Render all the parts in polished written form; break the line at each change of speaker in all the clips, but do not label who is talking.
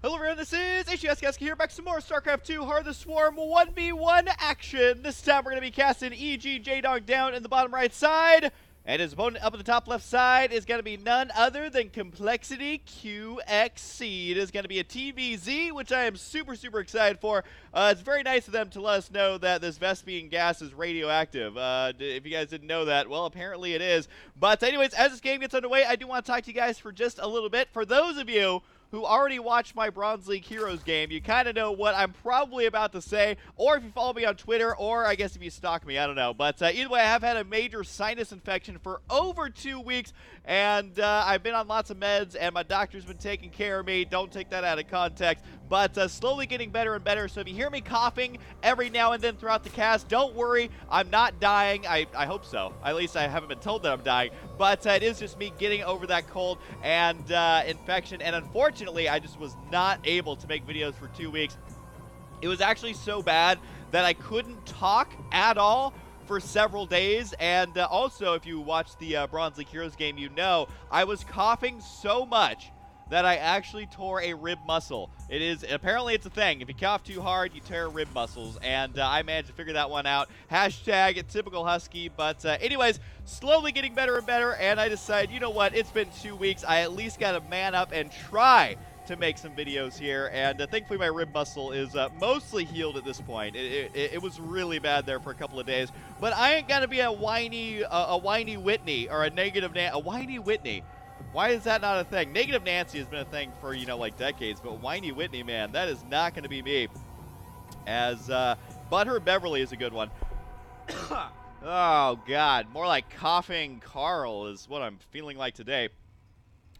Hello everyone, this is HGSCast here, back some more Starcraft 2 Heart of the Swarm 1v1 action. This time we're going to be casting EG Jaedong down in the bottom right side, and his opponent up in the top left side is going to be none other than Complexity QXC. It is going to be a TvZ, which I am super excited for. It's very nice of them to let us know that this Vespian gas is radioactive. If you guys didn't know that, well, apparently it is. But anyways, as this game gets underway, I do want to talk to you guys for just a little bit. For those of you who already watched my Bronze League Heroes game, you kind of know what I'm probably about to say, or if you follow me on Twitter, or I guess if you stalk me, I don't know. But either way, I have had a major sinus infection for over 2 weeks, and I've been on lots of meds, and my doctor's been taking care of me. Don't take that out of context. But slowly getting better and better, so if you hear me coughing every now and then throughout the cast, don't worry, I'm not dying. I hope so. At least I haven't been told that I'm dying. But it is just me getting over that cold and infection, and unfortunately, I just was not able to make videos for 2 weeks. It was actually so bad that I couldn't talk at all for several days, and also, if you watched the Bronze League Heroes game, you know I was coughing so much that I actually tore a rib muscle. Apparently it's a thing. If you cough too hard, you tear rib muscles, and I managed to figure that one out. Hashtag typical Husky, but anyways, slowly getting better and better, and I decided, you know what, it's been 2 weeks, I at least gotta man up and try to make some videos here, and thankfully my rib muscle is mostly healed at this point. It was really bad there for a couple of days, but I ain't gonna be a whiny Whitney, or a whiny Whitney. Why is that not a thing? Negative Nancy has been a thing for, you know, like decades, but whiny Whitney, man, that is not going to be me. As Butthurt Beverly is a good one. Oh, God. More like Coughing Carl is what I'm feeling like today.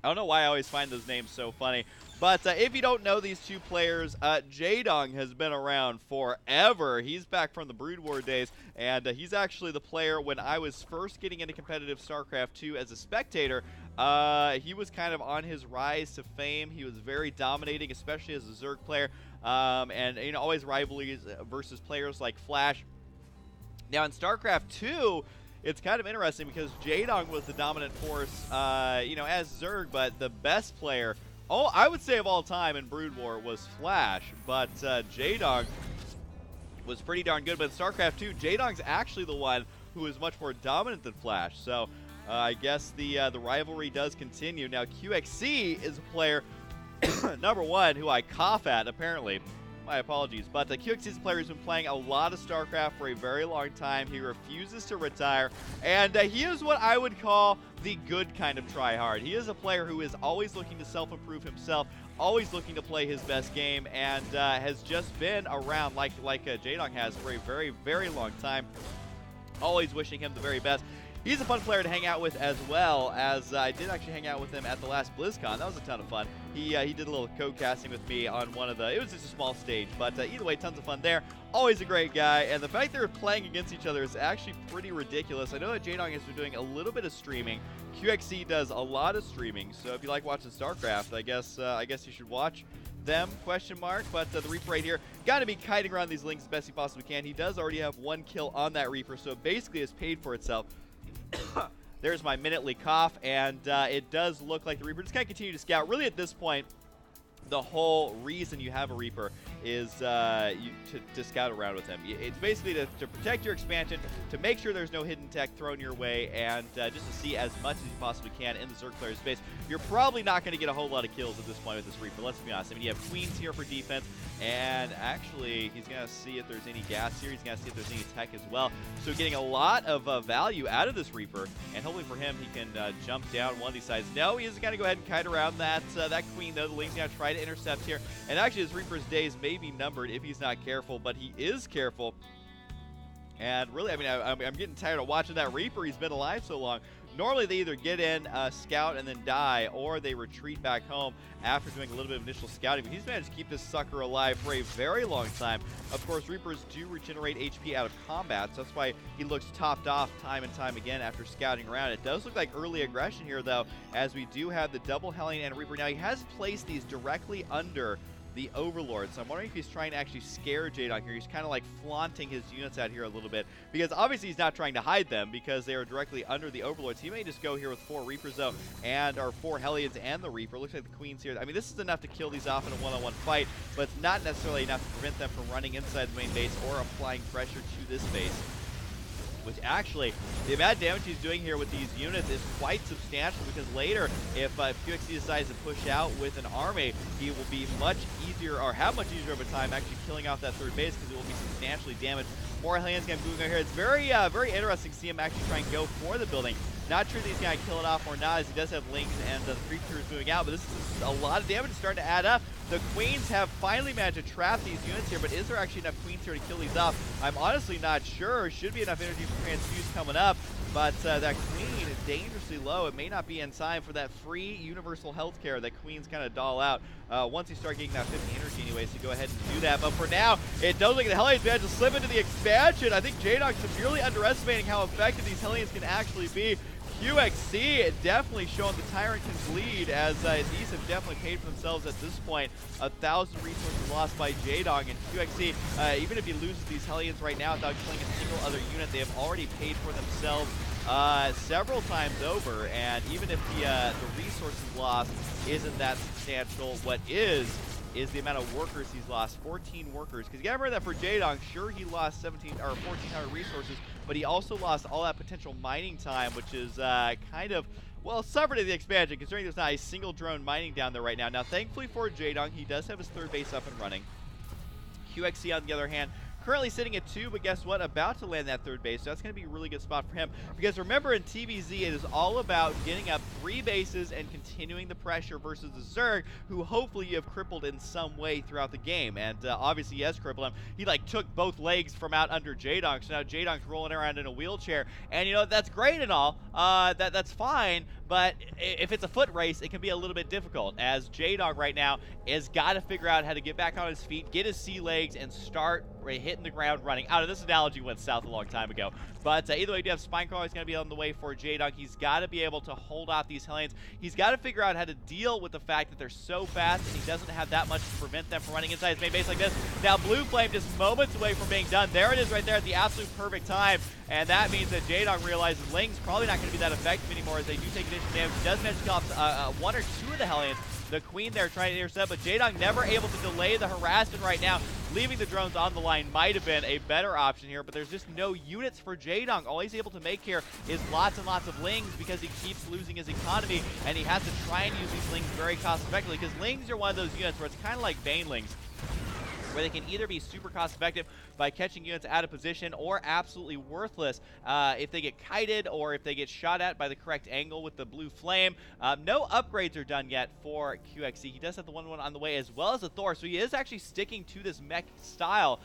I don't know why I always find those names so funny. But if you don't know these two players, Jaedong has been around forever. He's back from the Brood War days, and he's actually the player when I was first getting into competitive StarCraft 2 as a spectator. He was kind of on his rise to fame. He was very dominating, especially as a Zerg player, and you know, always rivalries versus players like Flash. Now in StarCraft 2, it's kind of interesting because Jaedong was the dominant force, you know, as Zerg, but the best player, I would say of all time in Brood War was Flash, but Jaedong was pretty darn good. But in StarCraft 2, Jaedong's actually the one who is much more dominant than Flash. So I guess the rivalry does continue. Now QXC is a player, number one, who I cough at apparently. My apologies, but QXC is a player who's been playing a lot of StarCraft for a very long time. He refuses to retire, and he is what I would call the good kind of tryhard. He is a player who is always looking to self-improve himself, always looking to play his best game, and has just been around like Jaedong has for a very long time. Always wishing him the very best. He's a fun player to hang out with, as well as I did actually hang out with him at the last BlizzCon. That was a ton of fun. He did a little co-casting with me on one of the, it was just a small stage, but either way, tons of fun there. Always a great guy, and the fact they're playing against each other is actually pretty ridiculous. I know that Jaedong has been doing a little bit of streaming. QXC does a lot of streaming, so if you like watching StarCraft, I guess you should watch them, question mark. But the Reaper right here, got to be kiting around these links as best he possibly can. He does already have 1 kill on that Reaper, so basically it's paid for itself. There's my minutely cough, and it does look like the Reaper just kind of continue to scout. Really, at this point, the whole reason you have a Reaper is to scout around with him. It's basically to protect your expansion, to make sure there's no hidden tech thrown your way, and just to see as much as you possibly can in the Zerg player's space. You're probably not going to get a whole lot of kills at this point with this Reaper, let's be honest. I mean, you have Queens here for defense, and actually, he's going to see if there's any gas here. He's going to see if there's any tech as well. So getting a lot of value out of this Reaper, and hopefully for him, he can jump down one of these sides. No, he is going to go ahead and kite around that Queen, though. The Ling's going to try to intercept here, and actually, his Reaper's days may be numbered if he's not careful, but he is careful. And really, I mean, I'm getting tired of watching that Reaper. He's been alive so long. Normally, they either get in, scout, and then die, or they retreat back home after doing a little bit of initial scouting. But he's managed to keep this sucker alive for a very long time. Of course, Reapers do regenerate HP out of combat, so that's why he looks topped off time and time again after scouting around. It does look like early aggression here, though, as we do have the double Hellion and Reaper. Now, he has placed these directly under the Overlord. So I'm wondering if he's trying to actually scare Jaedong here. He's kind of like flaunting his units out here a little bit, because obviously he's not trying to hide them because they are directly under the Overlords. He may just go here with 4 Reapers though, and our 4 Hellions and the Reaper. Looks like the Queen's here. I mean, this is enough to kill these off in a one-on-one fight, but it's not necessarily enough to prevent them from running inside the main base or applying pressure to this base. Which actually, the amount of damage he's doing here with these units is quite substantial, because later, if QXC decides to push out with an army, he will be much easier, or have much easier of a time actually killing off that 3rd base, because it will be substantially damaged. More Hellions going to move here. It's very interesting to see him actually try and go for the building. Not sure that he's going to kill it off or not, as he does have Lings and the creatures moving out, but this is a lot of damage starting to add up. The Queens have finally managed to trap these units here, but is there actually enough Queens here to kill these off? I'm honestly not sure. Should be enough energy for Transfuse coming up, but that Queen is dangerously low. It may not be in time for that free universal healthcare that Queens kind of doll out once you start getting that 50 energy anyways, so go ahead and do that. But for now, it does look like the Hellions managed to slip into the expansion. I think Jaedong severely underestimating how effective these Hellions can actually be. QXC definitely showing the Tyrant can bleed, as these have definitely paid for themselves at this point. 1,000 resources lost by Jaedong, and QXC, even if he loses these Hellions right now without killing a single other unit, they have already paid for themselves several times over. And even if the resources lost isn't that substantial, what is the amount of workers he's lost. 14 workers, because you gotta remember that for Jaedong, sure, he lost 1,400 resources, but he also lost all that potential mining time, which is kind of, well, suffered in the expansion, considering there's not a single drone mining down there right now. Now, thankfully for Jaedong, he does have his 3rd base up and running. QXC, on the other hand, currently sitting at 2, but guess what? About to land that 3rd base, so that's going to be a really good spot for him. Because remember, in TvZ, it is all about getting up 3 bases and continuing the pressure versus the Zerg, who hopefully you have crippled in some way throughout the game. And obviously, he has crippled him. He like took both legs from out under Jaedong, so now Jaedong's rolling around in a wheelchair. And you know, that's great and all. That's fine. But if it's a foot race, it can be a little bit difficult, as Jaedong right now has got to figure out how to get back on his feet, get his sea legs, and start hitting the ground running. Out of this analogy went south a long time ago. But either way, you do have Spinecrawler. He's going to be on the way for Jaedong. He's got to be able to hold off these Hellions. He's got to figure out how to deal with the fact that they're so fast, and he doesn't have that much to prevent them from running inside his main base like this. Now, Blue Flame just moments away from being done. There it is right there at the absolute perfect time. And that means that Jaedong realizes Ling's probably not going to be that effective anymore, as they do take additional damage. He does manage to kill off 1 or 2 of the Hellions. The Queen there trying to intercept, but Jaedong never able to delay the harassment right now. Leaving the drones on the line might have been a better option here, but there's just no units for Jaedong. All he's able to make here is lots and lots of Lings, because he keeps losing his economy, and he has to try and use these Lings very cost effectively, because Lings are one of those units where it's kind of like Banelings, where they can either be super cost effective by catching units out of position, or absolutely worthless if they get kited or if they get shot at by the correct angle with the Blue Flame. No upgrades are done yet for QXC. He does have the 1-1 on the way, as well as the Thor, so he is actually sticking to this mech style.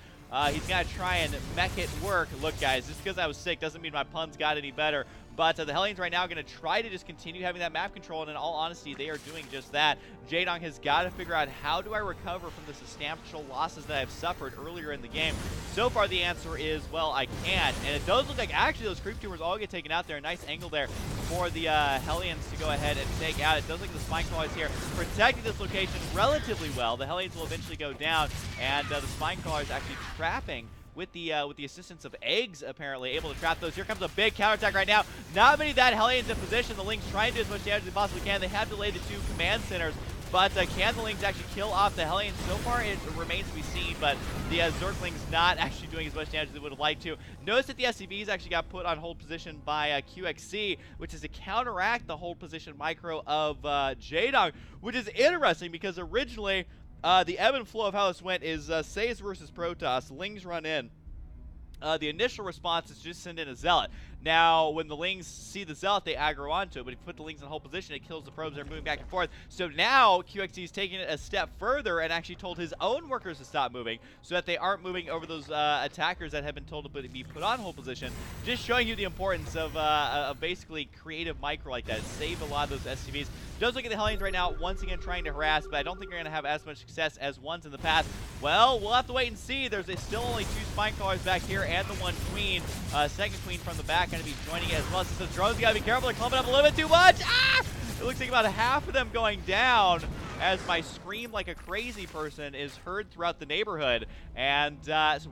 He's got to try and mech it work. Look, guys, just because I was sick doesn't mean my puns got any better. But the Hellions right now are going to try to just continue having that map control, and in all honesty, they are doing just that. Jaedong has got to figure out, how do I recover from the substantial losses that I've suffered earlier in the game? So far, the answer is, well, I can't. And it does look like actually those creep tumors all get taken out there. A nice angle there for the Hellions to go ahead and take out. It does look like the Spinecrawler is here, protecting this location relatively well. The Hellions will eventually go down, and the Spinecrawler is actually trapping with the assistance of eggs, apparently, able to trap those. Here comes a big counterattack right now. Not many of that Hellions in position. The Lings trying to do as much damage as they possibly can. They have delayed the 2 command centers, but can the Lings actually kill off the Hellions? So far, it remains to be seen, but the Zerglings not actually doing as much damage as they would have liked to. Notice that the SCVs actually got put on hold position by QXC, which is to counteract the hold position micro of Jaedong, which is interesting, because originally, the ebb and flow of how this went is Says versus Protoss. Lings run in. The initial response is just send in a Zealot. Now, when the Lings see the Zealot, they aggro onto it, but if you put the Lings in hold position, it kills the probes. They're moving back and forth. So now, QXC is taking it a step further and actually told his own workers to stop moving, so that they aren't moving over those attackers that have been told to be put on hold position. Just showing you the importance of basically creative micro like that. It saved a lot of those SCVs. Does look at the Hellions right now, once again trying to harass, but I don't think they're going to have as much success as ones in the past. Well, we'll have to wait and see. There's still only 2 Spinecrawlers back here and the 1 Queen. Second Queen from the back going to be joining it as well. Since the drones got to be careful, they're clumping up a little bit too much. Ah! It looks like about half of them going down. as my scream like a crazy person is heard throughout the neighborhood. And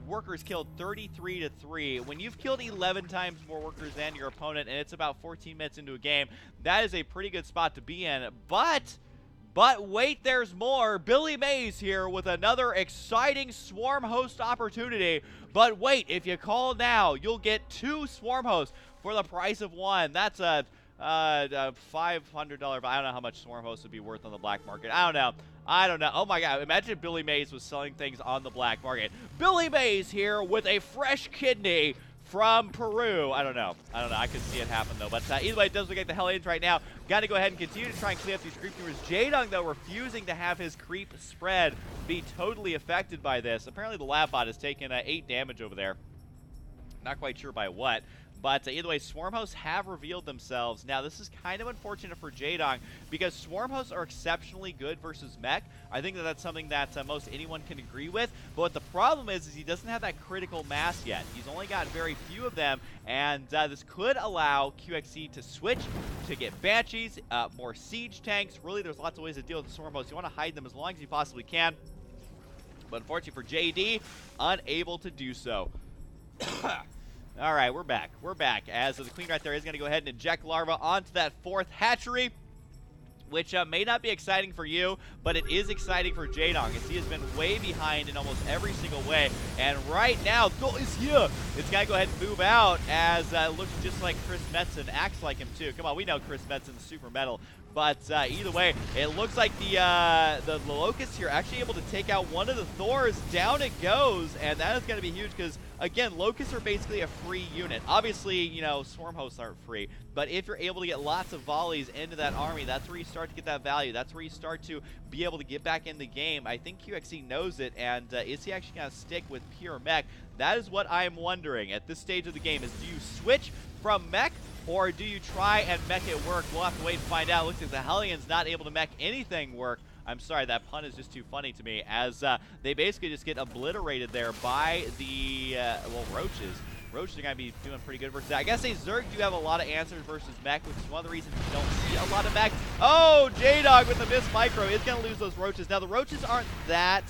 workers killed 33-3. When you've killed 11 times more workers than your opponent, and it's about 14 minutes into a game, that is a pretty good spot to be in. But wait, there's more. Billy Mays here with another exciting Swarm Host opportunity. But wait, if you call now, you'll get 2 Swarm Hosts for the price of 1. That's a $500. I don't know how much Swarm Hosts would be worth on the black market. I don't know. Oh my god, imagine if Billy Mays was selling things on the black market. Billy Mays here with a fresh kidney from Peru. I don't know. I could see it happen, though. But either way, it does look like the Hellions right now got to go ahead and continue to try and clean up these creep viewers. Jaedong, though, refusing to have his creep spread be totally affected by this. Apparently, the lab bot has taken 8 damage over there. Not quite sure by what. But either way, Swarm Hosts have revealed themselves. Now, this is kind of unfortunate for Jaedong because Swarm Hosts are exceptionally good versus mech. I think that that's something that most anyone can agree with. But what the problem is he doesn't have that critical mass yet. He's only got very few of them, and this could allow QXC to switch to get Banshees, more siege tanks. Really, there's lots of ways to deal with the Swarm Hosts. You want to hide them as long as you possibly can. But unfortunately for JD, unable to do so. All right, we're back. We're back as the Queen right there is going to go ahead and inject larva onto that 4th hatchery, which may not be exciting for you, but it is exciting for Jaedong, as he has been way behind in almost every single way. And right now, Go is here. It's got to go ahead and move out, as it looks just like Chris Metzen, acts like him too. Come on, we know Chris Metzen's super metal. But either way, it looks like the Locusts here actually able to take out one of the Thors. Down it goes, and that is going to be huge because, again, Locusts are basically a free unit. Obviously, you know, Swarm Hosts aren't free, but if you're able to get lots of volleys into that army, that's where you start to get that value. That's where you start to be able to get back in the game. I think QXC knows it, and is he actually going to stick with pure mech? That is what I'm wondering at this stage of the game, is do you switch from mech, or do you try and mech it work? We'll have to wait and find out. Looks like the Hellions not able to mech anything work. I'm sorry, that pun is just too funny to me, as they basically just get obliterated there by the, well, Roaches. Roaches are going to be doing pretty good versus that. I guess say Zerg do have a lot of answers versus mech, which is one of the reasons you don't see a lot of mech. Oh, Jaedong with the miss micro is going to lose those Roaches. Now, the Roaches aren't that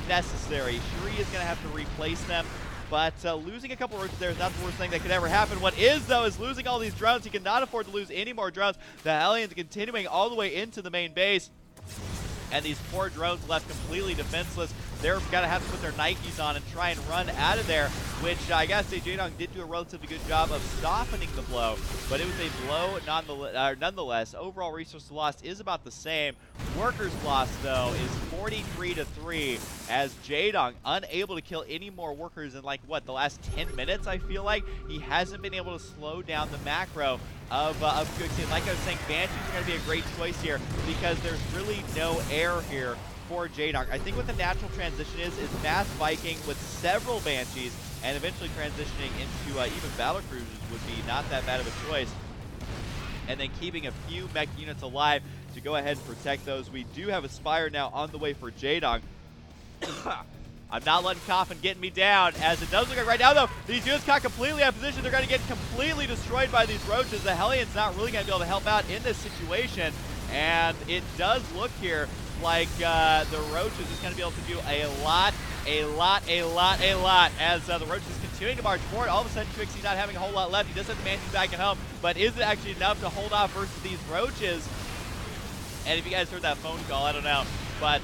necessary. Shuri is going to have to replace them. But losing a couple roaches there is not the worst thing that could ever happen. What is, though, is losing all these drones. He cannot afford to lose any more drones. The Hellions continuing all the way into the main base. And these poor drones left completely defenseless. They're going to have to put their Nikes on and try and run out of there, which I gotta say Jaedong did do a relatively good job of softening the blow, but it was a blow nonetheless. Overall resource loss is about the same. Workers loss, though, is 43-3, as Jaedong unable to kill any more workers in, like, what, the last 10 minutes, I feel like? He hasn't been able to slow down the macro of QXC. Like I was saying, Banshees are going to be a great choice here because there's really no air here for Jaedong. I think what the natural transition is mass Viking with several Banshees, and eventually transitioning into even battle cruisers would be not that bad of a choice. And then keeping a few mech units alive to go ahead and protect those. We do have a Spire now on the way for Jaedong. I'm not letting Coffin get me down, as it does look like right now, though, these units caught completely out of position. They're going to get completely destroyed by these Roaches. The Hellions not really going to be able to help out in this situation, and it does look here like the Roaches is going to be able to do a lot, as the Roaches continuing to march forward. All of a sudden, QXC not having a whole lot left. He does have the Banshees back at home, but is it actually enough to hold off versus these Roaches? And if you guys heard that phone call, I don't know. But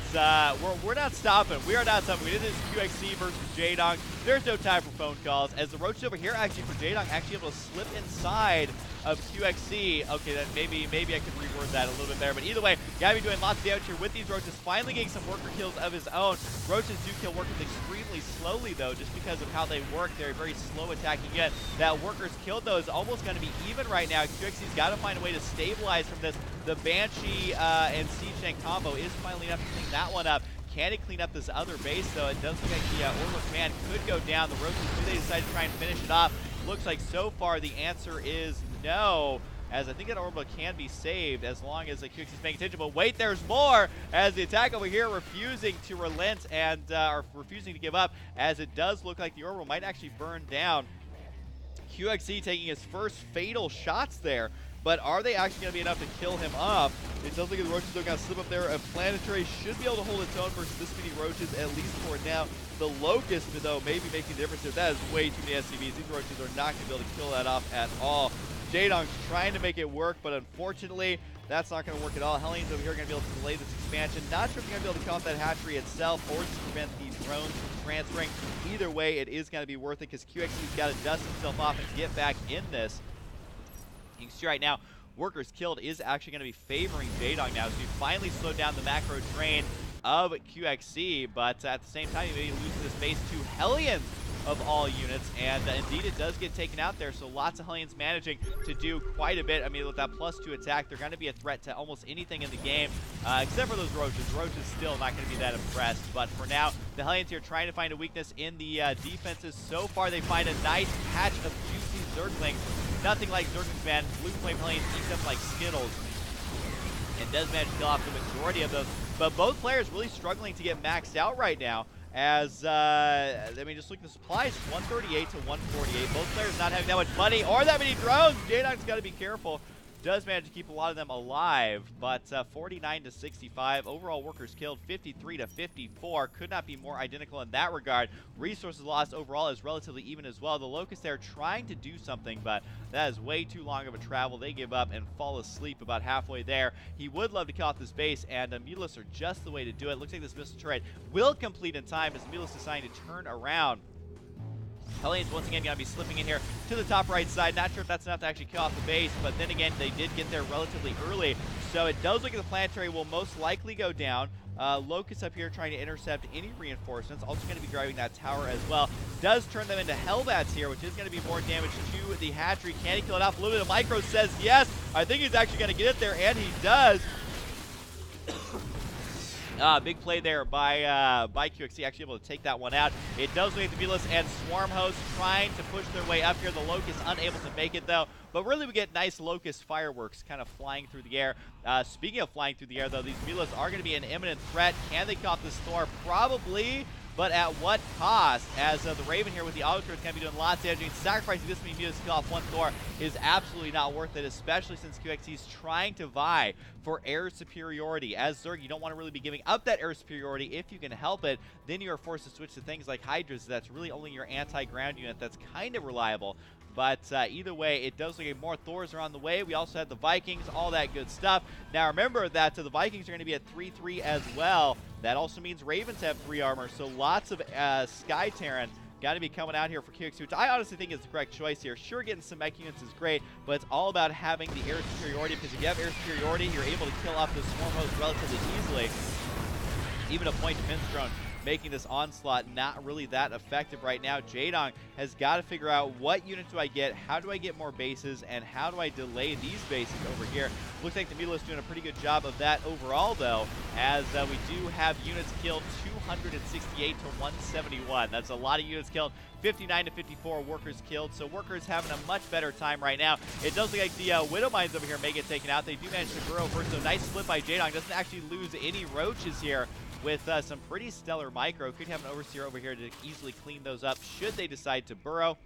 we're not stopping. We are not stopping. We did this QXC versus Jaedong. There's no time for phone calls, as the Roaches over here actually for Jaedong actually able to slip inside of QXC. Okay, then maybe I could reword that a little bit better. But either way, gotta be doing lots of damage here with these Roaches. Finally getting some worker kills of his own. Roaches do kill workers extremely slowly, though, just because of how they work. They're very slow attacking yet. That workers killed, though, is almost going to be even right now. QXC's got to find a way to stabilize from this. The Banshee and Siege Tank combo is finally enough to clean that one up. Can it clean up this other base, though? It does look like the Orbital Command could go down. The Roaches, do they decide to try and finish it off? Looks like so far the answer is no, as I think that Orbital can be saved as long as the QXC is paying attention. But wait, there's more, as the attack over here refusing to relent and or refusing to give up, as it does look like the Orbital might actually burn down. QXC taking his first fatal shots there. but are they actually going to be enough to kill him off? It does look like the Roaches are going to slip up there. A Planetary should be able to hold its own versus this many Roaches, at least for now. The Locust, though, may be making a difference here. That is way too many SCVs. These Roaches are not going to be able to kill that off at all. Jaedong's trying to make it work, but unfortunately, that's not going to work at all. Hellions over here are going to be able to delay this expansion. Not sure if they're going to be able to kill off that hatchery itself or just prevent these drones from transferring. Either way, it is going to be worth it because QXC's got to dust himself off and get back in this. You can see right now, Workers Killed is actually going to be favoring Jaedong now, so you finally slowed down the macro train of QXC, but at the same time, you may lose this base to Hellions of all units, and indeed it does get taken out there, so lots of Hellions managing to do quite a bit. I mean, with that +2 attack, they're going to be a threat to almost anything in the game, except for those Roaches. Roaches still not going to be that impressed, but for now, the Hellions here trying to find a weakness in the defenses. So far, they find a nice patch of juicy Zerglings. Nothing like Zerglings, man. Blue Flame Hellions eat them like Skittles, and does manage to kill off the majority of those, but both players really struggling to get maxed out right now. As, I mean, just look at the supplies, 138 to 148. Both players not having that much money or that many drones. Jaedong's got to be careful. Does manage to keep a lot of them alive, but 49 to 65. Overall Workers Killed 53 to 54. Could not be more identical in that regard. Resources lost overall is relatively even as well. The Locust there trying to do something, but that is way too long of a travel. They give up and fall asleep about halfway there. He would love to kill off this base, and Mutalists are just the way to do it. Looks like this missile turret will complete in time as Mutalists deciding to turn around. Hellions once again going to be slipping in here to the top right side. Not sure if that's enough to actually kill off the base, but then again, they did get there relatively early. So it does look like the Planetary will most likely go down. Locust up here trying to intercept any reinforcements. Also going to be driving that tower as well. Does turn them into Hellbats here, which is going to be more damage to the hatchery. Can he kill it off? A little bit of Micro says yes. I think he's actually going to get it there, and he does. Big play there by QXC, actually able to take that one out. It does look like the Mutalists and Swarm Hosts trying to push their way up here. The Locust unable to make it, though. But really, we get nice Locust fireworks kind of flying through the air. Speaking of flying through the air, though, these Mutalists are going to be an imminent threat. Can they kill off this Thor? Probably. But at what cost? As the Raven here with the auto turrets can be doing lots of damage. Sacrificing this many mutants to kill off one Thor is absolutely not worth it, especially since QXC is trying to vie for air superiority. As Zerg, you don't want to really be giving up that air superiority if you can help it. Then you are forced to switch to things like Hydras. That's really only your anti-ground unit that's kind of reliable. But either way, it does look like more Thors are on the way. We also had the Vikings, all that good stuff. Now remember that the Vikings are going to be at 3-3 as well. That also means Ravens have 3 armor, so lots of Sky Terran got to be coming out here for QXC, which I honestly think is the correct choice here. Sure, getting some mech units is great, but it's all about having the air superiority, because if you have air superiority, you're able to kill off the Swarm Host relatively easily. Even a point defense drone making this onslaught not really that effective right now. Jaedong has got to figure out what unit do I get, how do I get more bases, and how do I delay these bases over here. Looks like the Mutalists doing a pretty good job of that overall, though, as we do have units killed 268 to 171. That's a lot of units killed. 59 to 54 workers killed, so workers having a much better time right now. It does look like the Widow Mines over here may get taken out. They do manage to burrow first, so nice split by Jaedong. Doesn't actually lose any roaches here with some pretty stellar micro. Could have an Overseer over here to easily clean those up should they decide to burrow,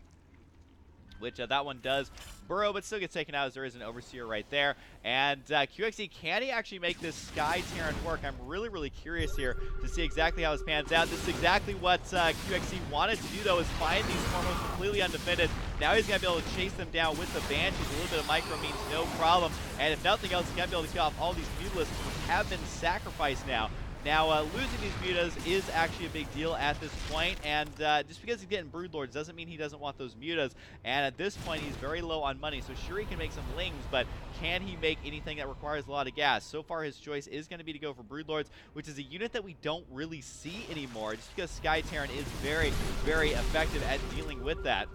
which that one does burrow, but still gets taken out as there is an Overseer right there. And QXC, can he actually make this Sky Terran work? I'm really, really curious here to see exactly how this pans out. This is exactly what QXC wanted to do, though, is find these Swarmos completely undefended. Now he's going to be able to chase them down with the Banshees. A little bit of micro means no problem. And if nothing else, he's going to be able to kill off all these Mutalists, which have been sacrificed now. Now, losing these mutas is actually a big deal at this point, and just because he's getting Broodlords doesn't mean he doesn't want those mutas, and at this point he's very low on money, so sure he can make some lings, but can he make anything that requires a lot of gas? So far his choice is going to be to go for Broodlords, which is a unit that we don't really see anymore, just because Sky Terran is very, very effective at dealing with that.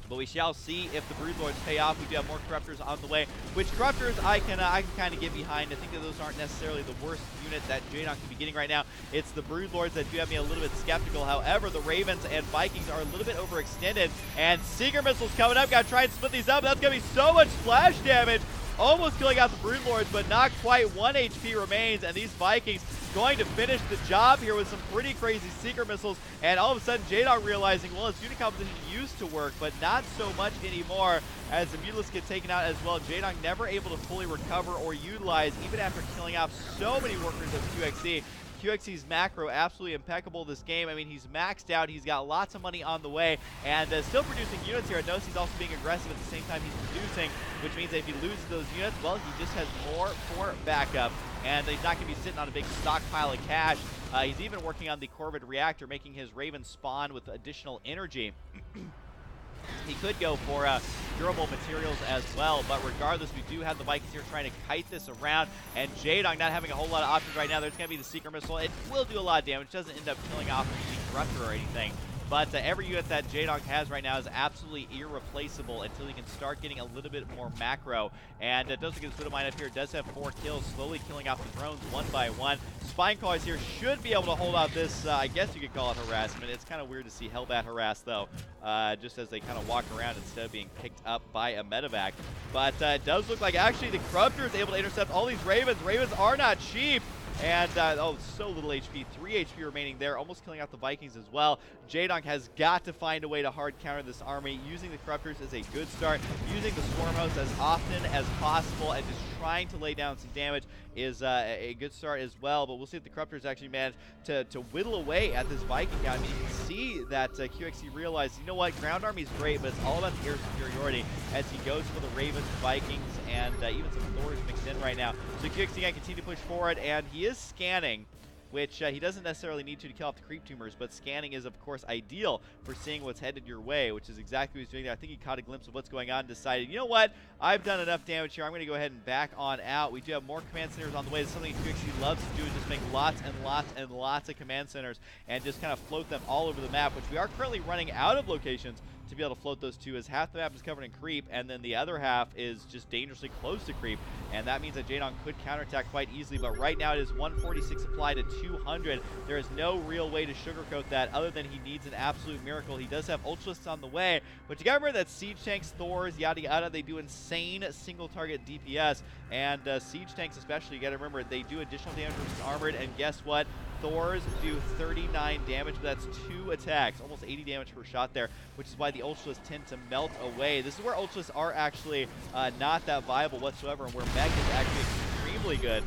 But we shall see if the Broodlords pay off. We do have more Corruptors on the way, which Corruptors I can kind of get behind. I think that those aren't necessarily the worst unit that Jaedong can be getting right now. It's the Broodlords that do have me a little bit skeptical. However, the Ravens and Vikings are a little bit overextended, and Seeker Missiles coming up. Got to try and split these up. That's going to be so much splash damage. almost killing out the Broodlords, but not quite. 1 HP remains, and these Vikings going to finish the job here with some pretty crazy Seeker missiles, and all of a sudden Jaedong realizing, well, his unit composition used to work, but not so much anymore as the Mutalisks get taken out as well. Jaedong never able to fully recover or utilize, even after killing off so many workers of QXC. QXC's macro absolutely impeccable this game. I mean, he's maxed out, he's got lots of money on the way, and still producing units here. Notice he's also being aggressive at the same time he's producing, which means that if he loses those units, well, he just has more for backup, and he's not going to be sitting on a big stockpile of cash. He's even working on the Corvid reactor, making his Raven spawn with additional energy. He could go for durable materials as well, but regardless, we do have the Vikings here trying to kite this around, and Jaedong not having a whole lot of options right now. There's going to be the Seeker Missile. It will do a lot of damage. It doesn't end up killing off the Disruptor or anything. But every unit that Jaedong has right now is absolutely irreplaceable until he can start getting a little bit more macro. And it does look at his Widowmine up here. It does have 4 kills, slowly killing off the drones one by one. Spineclaws here should be able to hold out this, I guess you could call it harassment. It's kind of weird to see Hellbat harass, though, just as they kind of walk around instead of being picked up by a medevac. But it does look like actually the Corruptor is able to intercept all these Ravens. Ravens are not cheap. And, oh, so little HP. 3 HP remaining there, almost killing out the Vikings as well. Jaedong has got to find a way to hard counter this army. Using the Corruptors is a good start. Using the Swarm Host as often as possible and just trying to lay down some damage is a good start as well. But we'll see if the Corruptors actually manage to whittle away at this Viking count. I mean, you can see that QXC realized, you know what, ground army is great, but it's all about the air superiority as he goes for the Ravens, Vikings, and even some Thors mixed in right now. So QXC can continue to push forward, and he is scanning, which he doesn't necessarily need to kill off the creep tumors, but scanning is, of course, ideal for seeing what's headed your way, which is exactly what he's doing there. I think he caught a glimpse of what's going on and decided, you know what, I've done enough damage here. I'm going to go ahead and back on out. We do have more command centers on the way. This is something QXC loves to do, is just make lots and lots and lots of command centers and just kind of float them all over the map, which we are currently running out of locations to be able to float those to, as half the map is covered in creep, and then the other half is just dangerously close to creep, and that means that Jaedong could counterattack quite easily, but right now it is 146 supply to 200. There is no real way to sugarcoat that other than he needs an absolute miracle. He does have Ultralisks on the way, but you gotta remember that Siege Tanks, Thors, yada yada, they do insane single target DPS, and Siege Tanks especially, you gotta remember they do additional damage versus armored, and guess what? Thors do 39 damage, but that's 2 attacks, almost 80 damage per shot there, which is why the Ultralisks tend to melt away. This is where Ultralisks are actually not that viable whatsoever, and where Mech is actually extremely good.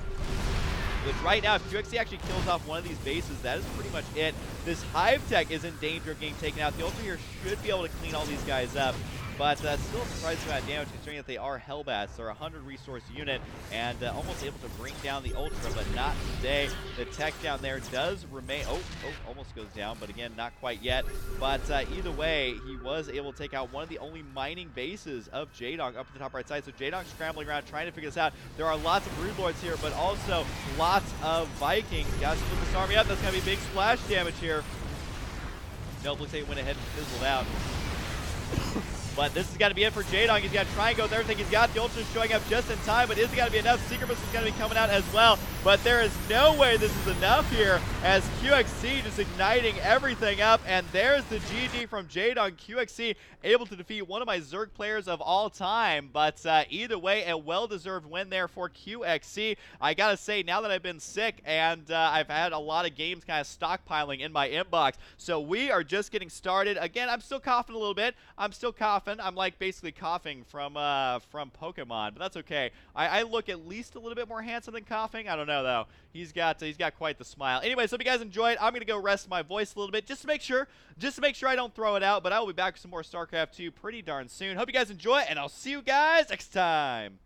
Which right now, if QXC actually kills off one of these bases, that is pretty much it. This Hive Tech is in danger of getting taken out. The Ultra here should be able to clean all these guys up. But still a surprising amount of damage considering that they are Hellbats. They're a 100 resource unit and almost able to bring down the Ultra, but not today. The tech down there does remain. Oh, almost goes down, but again, not quite yet. But either way, he was able to take out one of the only mining bases of Jaedong up at the top right side. So Jaedong scrambling around trying to figure this out. There are lots of Broodlords here, but also lots of Vikings. Got to split this army up. That's going to be big splash damage here. Nope, looks like he went ahead and fizzled out. But this is going to be it for Jaedong. He's got to try and go with everything he's got. The Ultra showing up just in time, but is it going to be enough? Seeker Missile is going to be coming out as well. But there is no way this is enough here as QXC just igniting everything up. And there's the GG from Jaedong. QXC able to defeat one of my Zerg players of all time. But either way, a well-deserved win there for QXC. I got to say, now that I've been sick and I've had a lot of games kind of stockpiling in my inbox, so we are just getting started. Again, I'm still coughing a little bit. I'm still coughing. I'm like basically coughing from Pokemon, but that's okay. I look at least a little bit more handsome than coughing. I don't know though. He's got quite the smile. Anyways, hope you guys enjoyed. I'm gonna go rest my voice a little bit just to make sure I don't throw it out. But I will be back with some more StarCraft 2 pretty darn soon. Hope you guys enjoy, and I'll see you guys next time.